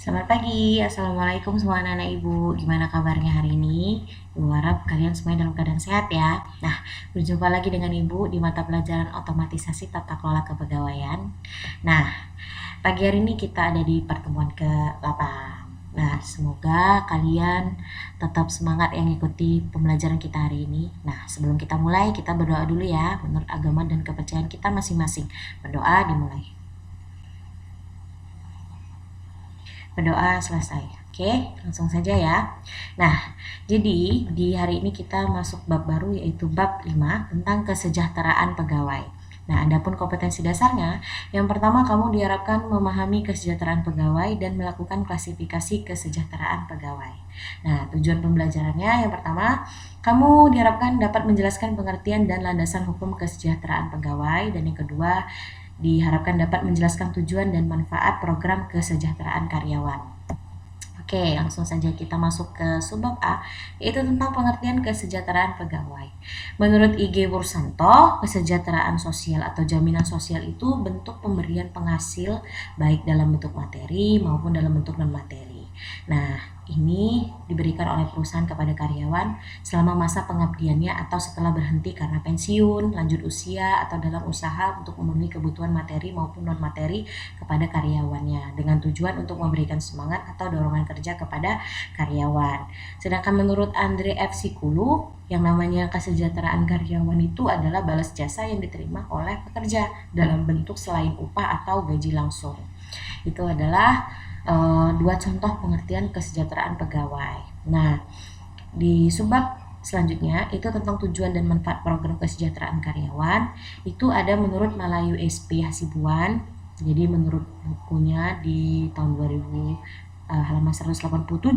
Selamat pagi, Assalamualaikum semua anak-anak Ibu. Gimana kabarnya hari ini? Ibu harap kalian semuanya dalam keadaan sehat ya. Nah, berjumpa lagi dengan Ibu di mata pelajaran otomatisasi tata kelola kepegawaian. Nah, pagi hari ini kita ada di pertemuan ke-8. Nah, semoga kalian tetap semangat yang ikuti pembelajaran kita hari ini. Nah, sebelum kita mulai, kita berdoa dulu ya, menurut agama dan kepercayaan kita masing-masing. Berdoa dimulai. Berdoa selesai. Oke, langsung saja ya. Nah, jadi di hari ini kita masuk bab baru yaitu bab 5 tentang kesejahteraan pegawai. Nah, adapun kompetensi dasarnya, yang pertama kamu diharapkan memahami kesejahteraan pegawai dan melakukan klasifikasi kesejahteraan pegawai. Nah, tujuan pembelajarannya yang pertama, kamu diharapkan dapat menjelaskan pengertian dan landasan hukum kesejahteraan pegawai, dan yang kedua, diharapkan dapat menjelaskan tujuan dan manfaat program kesejahteraan karyawan. Oke, langsung saja kita masuk ke subbab A, yaitu tentang pengertian kesejahteraan pegawai. Menurut IG Bursanto, kesejahteraan sosial atau jaminan sosial itu bentuk pemberian penghasil baik dalam bentuk materi maupun dalam bentuk non-materi. Nah, ini diberikan oleh perusahaan kepada karyawan selama masa pengabdiannya atau setelah berhenti karena pensiun, lanjut usia, atau dalam usaha untuk memenuhi kebutuhan materi maupun non-materi kepada karyawannya dengan tujuan untuk memberikan semangat atau dorongan kerja kepada karyawan. Sedangkan menurut Andre F. Sikulu, yang namanya kesejahteraan karyawan itu adalah balas jasa yang diterima oleh pekerja dalam bentuk selain upah atau gaji langsung. Itu adalah dua contoh pengertian kesejahteraan pegawai. Nah, di subbab selanjutnya itu tentang tujuan dan manfaat program kesejahteraan karyawan. Itu ada menurut Malayu SP Hasibuan. Jadi menurut bukunya di tahun 2000 halaman 187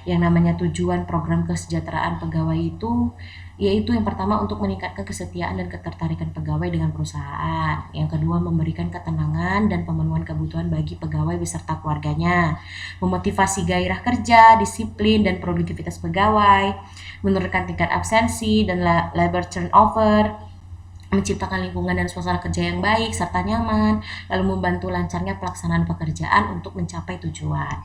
yang namanya tujuan program kesejahteraan pegawai itu yaitu yang pertama untuk meningkatkan kesetiaan dan ketertarikan pegawai dengan perusahaan. Yang kedua memberikan ketenangan dan pemenuhan kebutuhan bagi pegawai beserta keluarganya. Memotivasi gairah kerja, disiplin dan produktivitas pegawai. Menurunkan tingkat absensi dan labor turnover. Menciptakan lingkungan dan suasana kerja yang baik serta nyaman, lalu membantu lancarnya pelaksanaan pekerjaan untuk mencapai tujuan.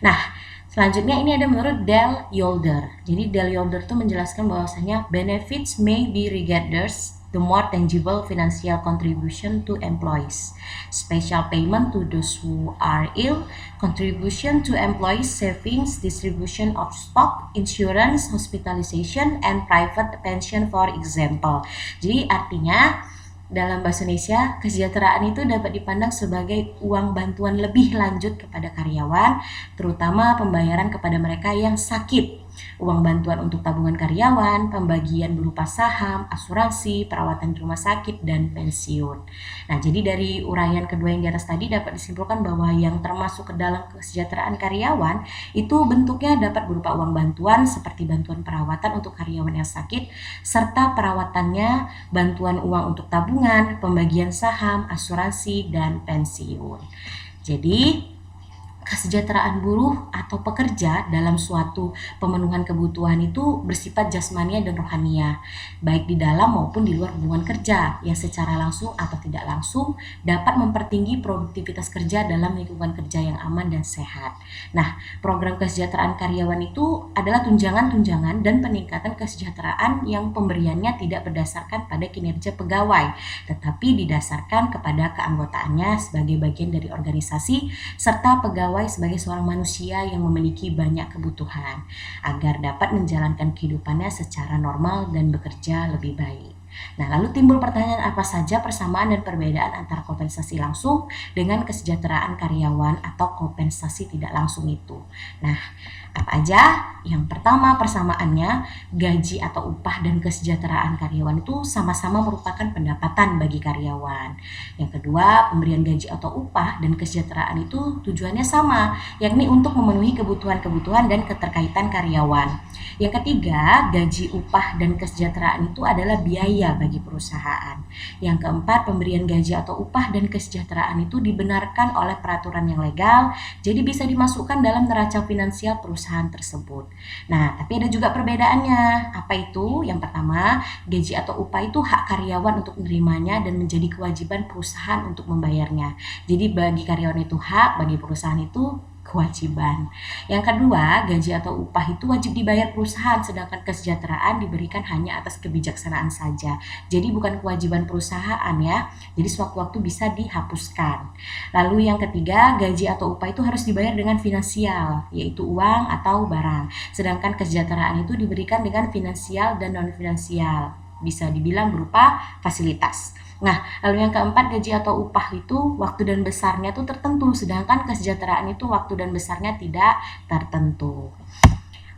Nah, selanjutnya ini ada menurut Dale Yolder. Jadi Dale Yolder itu menjelaskan bahwasanya benefits may be regarded the more tangible financial contribution to employees, special payment to those who are ill, contribution to employees savings, distribution of stock, insurance, hospitalization, and private pension for example. Jadi artinya dalam bahasa Indonesia, kesejahteraan itu dapat dipandang sebagai uang bantuan lebih lanjut kepada karyawan, terutama pembayaran kepada mereka yang sakit, uang bantuan untuk tabungan karyawan, pembagian berupa saham, asuransi, perawatan di rumah sakit, dan pensiun. Nah, jadi dari uraian kedua yang di atas tadi dapat disimpulkan bahwa yang termasuk ke dalam kesejahteraan karyawan itu bentuknya dapat berupa uang bantuan seperti bantuan perawatan untuk karyawan yang sakit, serta perawatannya, bantuan uang untuk tabungan, pembagian saham, asuransi, dan pensiun. Jadi, kesejahteraan buruh atau pekerja dalam suatu pemenuhan kebutuhan itu bersifat jasmania dan rohania, baik di dalam maupun di luar hubungan kerja, yang secara langsung atau tidak langsung dapat mempertinggi produktivitas kerja dalam lingkungan kerja yang aman dan sehat. Nah, program kesejahteraan karyawan itu adalah tunjangan-tunjangan dan peningkatan kesejahteraan yang pemberiannya tidak berdasarkan pada kinerja pegawai, tetapi didasarkan kepada keanggotaannya sebagai bagian dari organisasi, serta pegawai sebagai seorang manusia yang memiliki banyak kebutuhan agar dapat menjalankan kehidupannya secara normal dan bekerja lebih baik. Nah, lalu timbul pertanyaan apa saja persamaan dan perbedaan antara kompensasi langsung dengan kesejahteraan karyawan atau kompensasi tidak langsung itu. Nah, apa aja? Yang pertama persamaannya, gaji atau upah dan kesejahteraan karyawan itu sama-sama merupakan pendapatan bagi karyawan. Yang kedua, pemberian gaji atau upah dan kesejahteraan itu tujuannya sama, yakni untuk memenuhi kebutuhan-kebutuhan dan keterkaitan karyawan. Yang ketiga, gaji, upah, dan kesejahteraan itu adalah biaya bagi perusahaan. Yang keempat, pemberian gaji atau upah dan kesejahteraan itu dibenarkan oleh peraturan yang legal, jadi bisa dimasukkan dalam neraca finansial perusahaan tersebut. Nah, tapi ada juga perbedaannya. Apa itu? Yang pertama, gaji atau upah itu hak karyawan untuk menerimanya dan menjadi kewajiban perusahaan untuk membayarnya. Jadi bagi karyawan itu hak, bagi perusahaan itu kewajiban. Yang kedua, gaji atau upah itu wajib dibayar perusahaan, sedangkan kesejahteraan diberikan hanya atas kebijaksanaan saja. Jadi bukan kewajiban perusahaan ya, jadi sewaktu-waktu bisa dihapuskan. Lalu yang ketiga, gaji atau upah itu harus dibayar dengan finansial, yaitu uang atau barang. Sedangkan kesejahteraan itu diberikan dengan finansial dan non-finansial, bisa dibilang berupa fasilitas. Nah, lalu yang keempat, gaji atau upah itu waktu dan besarnya itu tertentu, sedangkan kesejahteraan itu waktu dan besarnya tidak tertentu.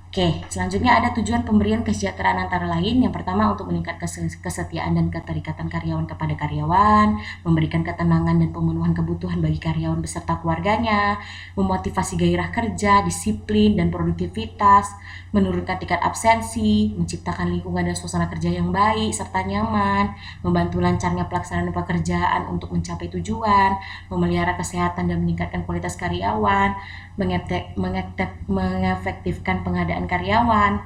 Oke, selanjutnya ada tujuan pemberian kesejahteraan antara lain. Yang pertama, untuk meningkatkan kesetiaan dan keterikatan karyawan kepada karyawan, memberikan ketenangan dan pemenuhan kebutuhan bagi karyawan beserta keluarganya, memotivasi gairah kerja, disiplin, dan produktivitas, menurunkan tingkat absensi, menciptakan lingkungan dan suasana kerja yang baik serta nyaman, membantu lancarnya pelaksanaan pekerjaan untuk mencapai tujuan, memelihara kesehatan dan meningkatkan kualitas karyawan, mengefektifkan pengadaan karyawan,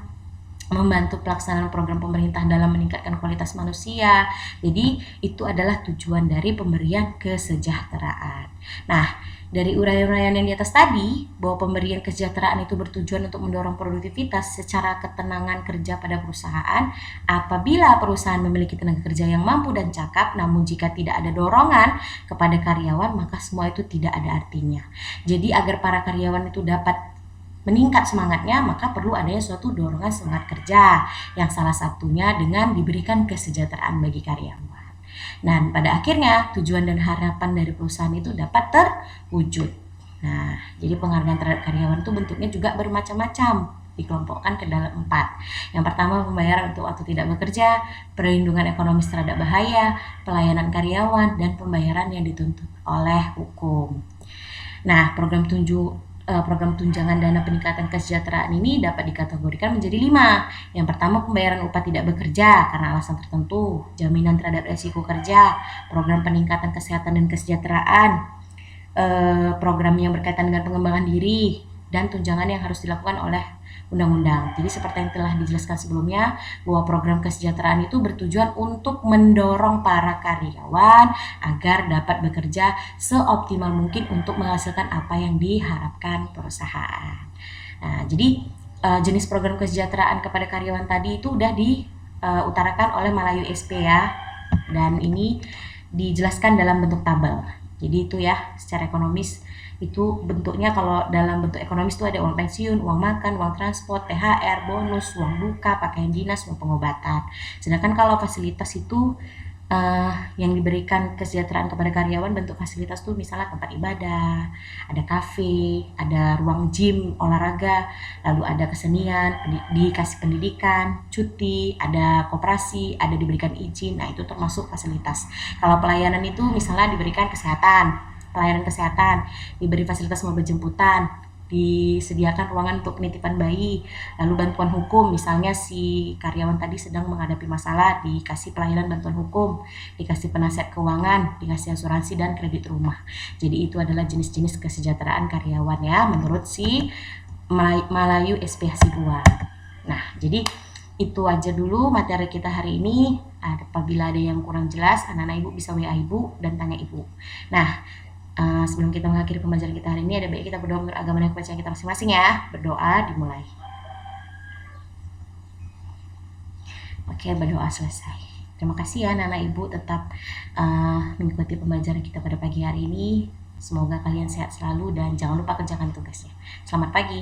membantu pelaksanaan program pemerintah dalam meningkatkan kualitas manusia. Jadi itu adalah tujuan dari pemberian kesejahteraan. Nah, dari uraian-uraian yang di atas tadi, bahwa pemberian kesejahteraan itu bertujuan untuk mendorong produktivitas secara ketenangan kerja pada perusahaan apabila perusahaan memiliki tenaga kerja yang mampu dan cakap, namun jika tidak ada dorongan kepada karyawan, maka semua itu tidak ada artinya. Jadi agar para karyawan itu dapat meningkat semangatnya, maka perlu adanya suatu dorongan semangat kerja, yang salah satunya dengan diberikan kesejahteraan bagi karyawan. Dan pada akhirnya tujuan dan harapan dari perusahaan itu dapat terwujud. Nah, jadi penghargaan terhadap karyawan itu bentuknya juga bermacam-macam, dikelompokkan ke dalam 4. Yang pertama, pembayaran untuk waktu tidak bekerja, perlindungan ekonomis terhadap bahaya, pelayanan karyawan, dan pembayaran yang dituntut oleh hukum. Nah, program tunjangan dana peningkatan kesejahteraan ini dapat dikategorikan menjadi 5. Yang pertama, pembayaran upah tidak bekerja karena alasan tertentu, jaminan terhadap resiko kerja, program peningkatan kesehatan dan kesejahteraan, program yang berkaitan dengan pengembangan diri, dan tunjangan yang harus dilakukan oleh undang-undang. Jadi seperti yang telah dijelaskan sebelumnya, bahwa program kesejahteraan itu bertujuan untuk mendorong para karyawan agar dapat bekerja seoptimal mungkin untuk menghasilkan apa yang diharapkan perusahaan. Nah, jadi jenis program kesejahteraan kepada karyawan tadi itu udah diutarakan oleh Malayu SP ya, dan ini dijelaskan dalam bentuk tabel. Jadi itu ya, secara ekonomis itu bentuknya, kalau dalam bentuk ekonomis itu ada uang pensiun, uang makan, uang transport, THR, bonus, uang duka, pakaian dinas, uang pengobatan. Sedangkan kalau fasilitas itu yang diberikan kesejahteraan kepada karyawan, bentuk fasilitas tuh misalnya tempat ibadah, ada kafe, ada ruang gym, olahraga, lalu ada kesenian, dikasih pendidikan, cuti, ada koperasi, ada diberikan izin. Nah, itu termasuk fasilitas. Kalau pelayanan itu misalnya diberikan pelayanan kesehatan, diberi fasilitas mobil jemputan, disediakan ruangan untuk penitipan bayi, lalu bantuan hukum, misalnya si karyawan tadi sedang menghadapi masalah, dikasih pelayanan bantuan hukum, dikasih penasihat keuangan, dikasih asuransi dan kredit rumah. Jadi itu adalah jenis-jenis kesejahteraan karyawan ya, menurut si Malayu SP Hasibuan. Nah, jadi itu aja dulu materi kita hari ini. Apabila ada yang kurang jelas, anak-anak ibu bisa WA ibu dan tanya ibu. Nah, sebelum kita mengakhiri pembelajaran kita hari ini, ada baiknya kita berdoa menurut agama dan kepercayaan kita masing-masing ya. Berdoa dimulai. Oke, berdoa selesai. Terima kasih ya anak-anak ibu tetap mengikuti pembelajaran kita pada pagi hari ini. Semoga kalian sehat selalu dan jangan lupa kerjakan tugasnya. Selamat pagi.